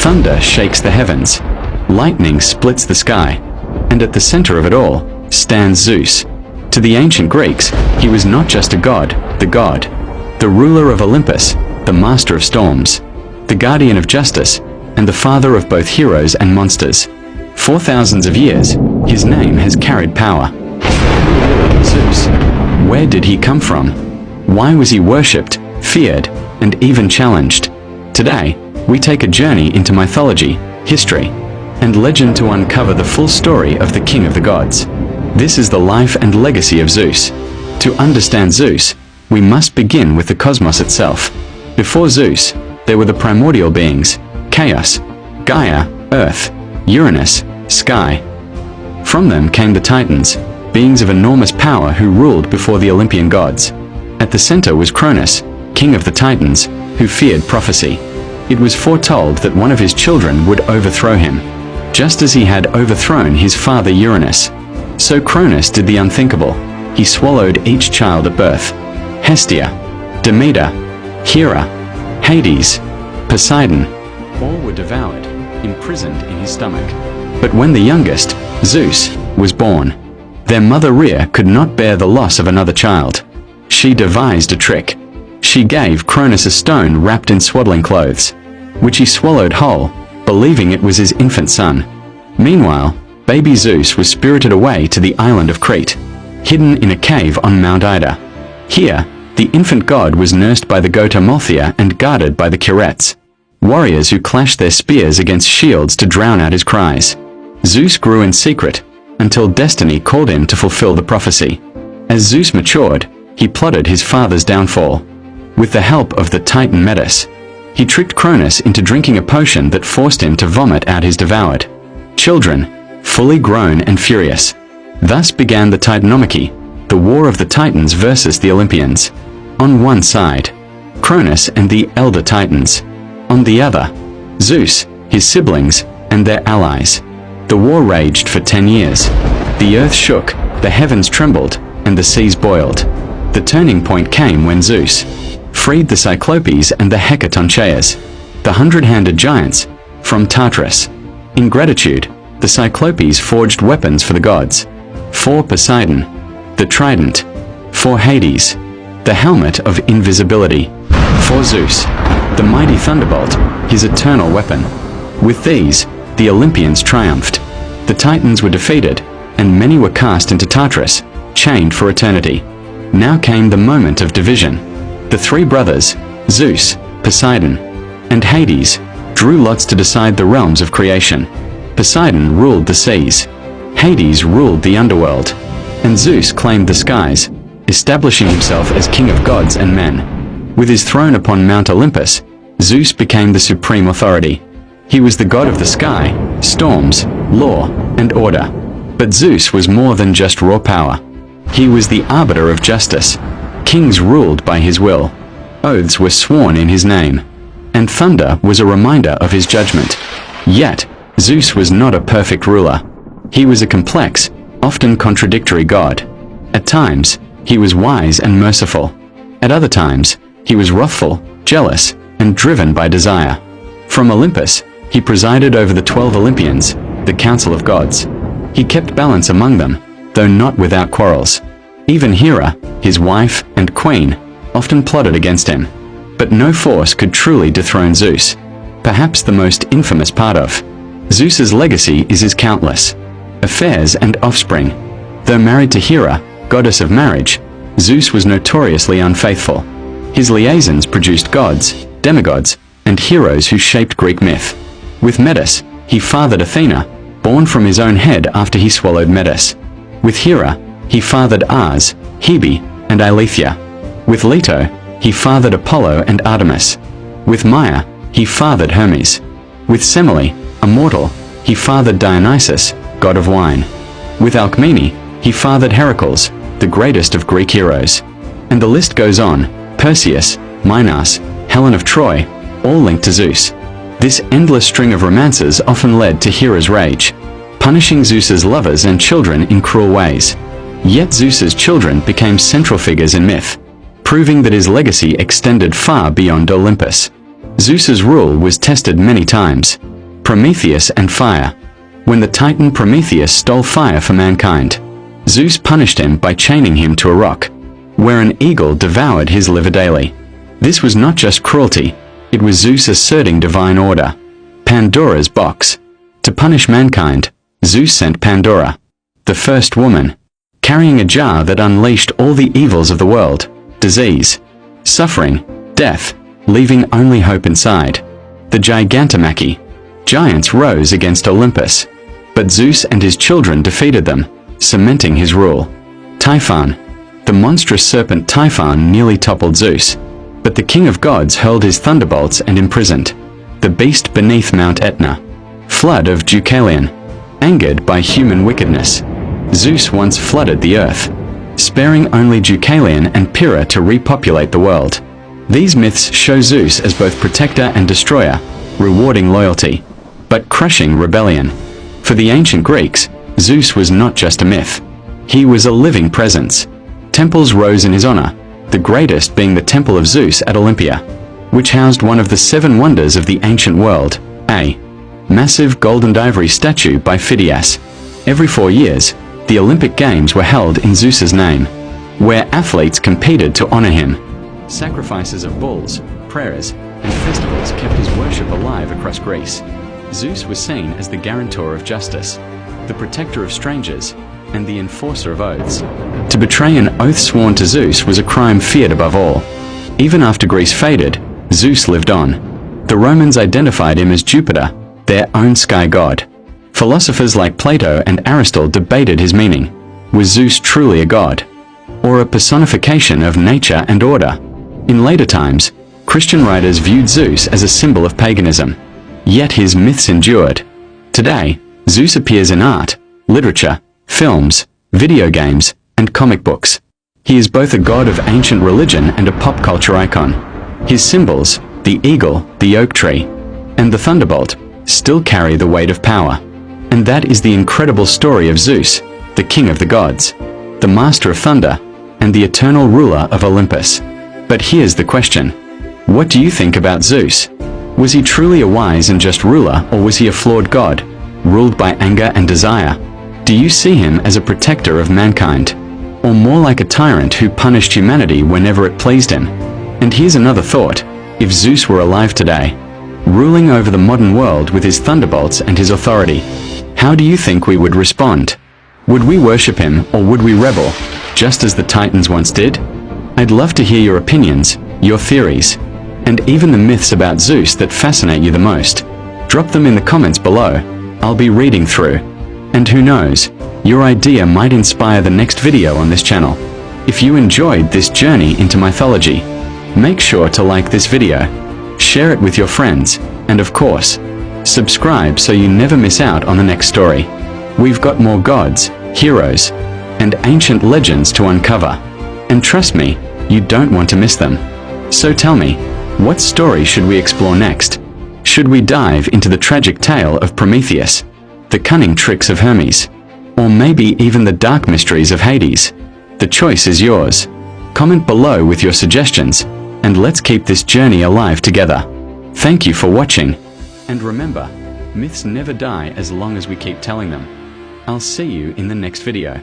Thunder shakes the heavens, lightning splits the sky, and at the center of it all stands Zeus. To the ancient Greeks, he was not just a god, the ruler of Olympus, the master of storms, the guardian of justice, and the father of both heroes and monsters. For thousands of years, his name has carried power. Zeus. Where did he come from? Why was he worshipped, feared, and even challenged? Today, we take a journey into mythology, history, and legend to uncover the full story of the king of the gods. This is the life and legacy of Zeus. To understand Zeus, we must begin with the cosmos itself. Before Zeus, there were the primordial beings, chaos, Gaia, earth, Uranus, sky. From them came the Titans, beings of enormous power who ruled before the Olympian gods. At the center was Cronus, king of the Titans, who feared prophecy. It was foretold that one of his children would overthrow him, just as he had overthrown his father Uranus. So Cronus did the unthinkable. He swallowed each child at birth. Hestia, Demeter, Hera, Hades, Poseidon, all were devoured, imprisoned in his stomach. But when the youngest, Zeus, was born, their mother Rhea could not bear the loss of another child. She devised a trick. She gave Cronus a stone wrapped in swaddling clothes, which he swallowed whole, believing it was his infant son. Meanwhile, baby Zeus was spirited away to the island of Crete, hidden in a cave on Mount Ida. Here, the infant god was nursed by the goat Amalthea and guarded by the Curetes, warriors who clashed their spears against shields to drown out his cries. Zeus grew in secret, until destiny called him to fulfill the prophecy. As Zeus matured, he plotted his father's downfall. With the help of the Titan Metis, he tricked Cronus into drinking a potion that forced him to vomit out his devoured children, fully grown and furious. Thus began the Titanomachy, the war of the Titans versus the Olympians. On one side, Cronus and the elder Titans. On the other, Zeus, his siblings, and their allies. The war raged for 10 years. The earth shook, the heavens trembled, and the seas boiled. The turning point came when Zeus freed the Cyclopes and the Hecatoncheias, the hundred-handed giants, from Tartarus. In gratitude, the Cyclopes forged weapons for the gods. For Poseidon, the trident. For Hades, the helmet of invisibility. For Zeus, the mighty thunderbolt, his eternal weapon. With these, the Olympians triumphed. The Titans were defeated, and many were cast into Tartarus, chained for eternity. Now came the moment of division. The three brothers, Zeus, Poseidon, and Hades, drew lots to decide the realms of creation. Poseidon ruled the seas, Hades ruled the underworld, and Zeus claimed the skies, establishing himself as king of gods and men. With his throne upon Mount Olympus, Zeus became the supreme authority. He was the god of the sky, storms, law, and order. But Zeus was more than just raw power. He was the arbiter of justice. Kings ruled by his will. Oaths were sworn in his name. And thunder was a reminder of his judgment. Yet, Zeus was not a perfect ruler. He was a complex, often contradictory god. At times, he was wise and merciful. At other times, he was wrathful, jealous, and driven by desire. From Olympus, he presided over the 12 Olympians, the council of gods. He kept balance among them, though not without quarrels. Even Hera, his wife and queen, often plotted against him. But no force could truly dethrone Zeus. Perhaps the most infamous part of Zeus's legacy is his countless affairs and offspring. Though married to Hera, goddess of marriage, Zeus was notoriously unfaithful. His liaisons produced gods, demigods, and heroes who shaped Greek myth. With Metis, he fathered Athena, born from his own head after he swallowed Metis. With Hera, he fathered Ars, Hebe, and Eileithyia. With Leto, he fathered Apollo and Artemis. With Maia, he fathered Hermes. With Semele, a mortal, he fathered Dionysus, god of wine. With Alcmene, he fathered Heracles, the greatest of Greek heroes. And the list goes on: Perseus, Minos, Helen of Troy, all linked to Zeus. This endless string of romances often led to Hera's rage, punishing Zeus's lovers and children in cruel ways. Yet Zeus's children became central figures in myth, proving that his legacy extended far beyond Olympus. Zeus's rule was tested many times. Prometheus and fire. When the Titan Prometheus stole fire for mankind, Zeus punished him by chaining him to a rock, where an eagle devoured his liver daily. This was not just cruelty, it was Zeus asserting divine order. Pandora's box. To punish mankind, Zeus sent Pandora, the first woman, carrying a jar that unleashed all the evils of the world: disease, suffering, death, leaving only hope inside. The Gigantomachy. Giants rose against Olympus, but Zeus and his children defeated them, cementing his rule. Typhon. The monstrous serpent Typhon nearly toppled Zeus, but the king of gods hurled his thunderbolts and imprisoned the beast beneath Mount Etna. Flood of Deucalion. Angered by human wickedness, Zeus once flooded the earth, sparing only Deucalion and Pyrrha to repopulate the world. These myths show Zeus as both protector and destroyer, rewarding loyalty, but crushing rebellion. For the ancient Greeks, Zeus was not just a myth. He was a living presence. Temples rose in his honor, the greatest being the Temple of Zeus at Olympia, which housed one of the 7 wonders of the ancient world, a massive gold and ivory statue by Phidias. Every 4 years, the Olympic Games were held in Zeus's name, where athletes competed to honor him. Sacrifices of bulls, prayers, and festivals kept his worship alive across Greece. Zeus was seen as the guarantor of justice, the protector of strangers, and the enforcer of oaths. To betray an oath sworn to Zeus was a crime feared above all. Even after Greece faded, Zeus lived on. The Romans identified him as Jupiter, their own sky god. Philosophers like Plato and Aristotle debated his meaning. Was Zeus truly a god, or a personification of nature and order? In later times, Christian writers viewed Zeus as a symbol of paganism, yet his myths endured. Today, Zeus appears in art, literature, films, video games, and comic books. He is both a god of ancient religion and a pop culture icon. His symbols, the eagle, the oak tree, and the thunderbolt, still carry the weight of power. And that is the incredible story of Zeus, the king of the gods, the master of thunder, and the eternal ruler of Olympus. But here's the question. What do you think about Zeus? Was he truly a wise and just ruler, or was he a flawed god, ruled by anger and desire? Do you see him as a protector of mankind, or more like a tyrant who punished humanity whenever it pleased him? And here's another thought. If Zeus were alive today, ruling over the modern world with his thunderbolts and his authority, how do you think we would respond? Would we worship him, or would we rebel, just as the Titans once did? I'd love to hear your opinions, your theories, and even the myths about Zeus that fascinate you the most. Drop them in the comments below. I'll be reading through. And who knows, your idea might inspire the next video on this channel. If you enjoyed this journey into mythology, make sure to like this video, share it with your friends, and of course, subscribe so you never miss out on the next story. We've got more gods, heroes, and ancient legends to uncover. And trust me, you don't want to miss them. So tell me, what story should we explore next? Should we dive into the tragic tale of Prometheus, the cunning tricks of Hermes, or maybe even the dark mysteries of Hades? The choice is yours. Comment below with your suggestions, and let's keep this journey alive together. Thank you for watching. And remember, myths never die as long as we keep telling them. I'll see you in the next video.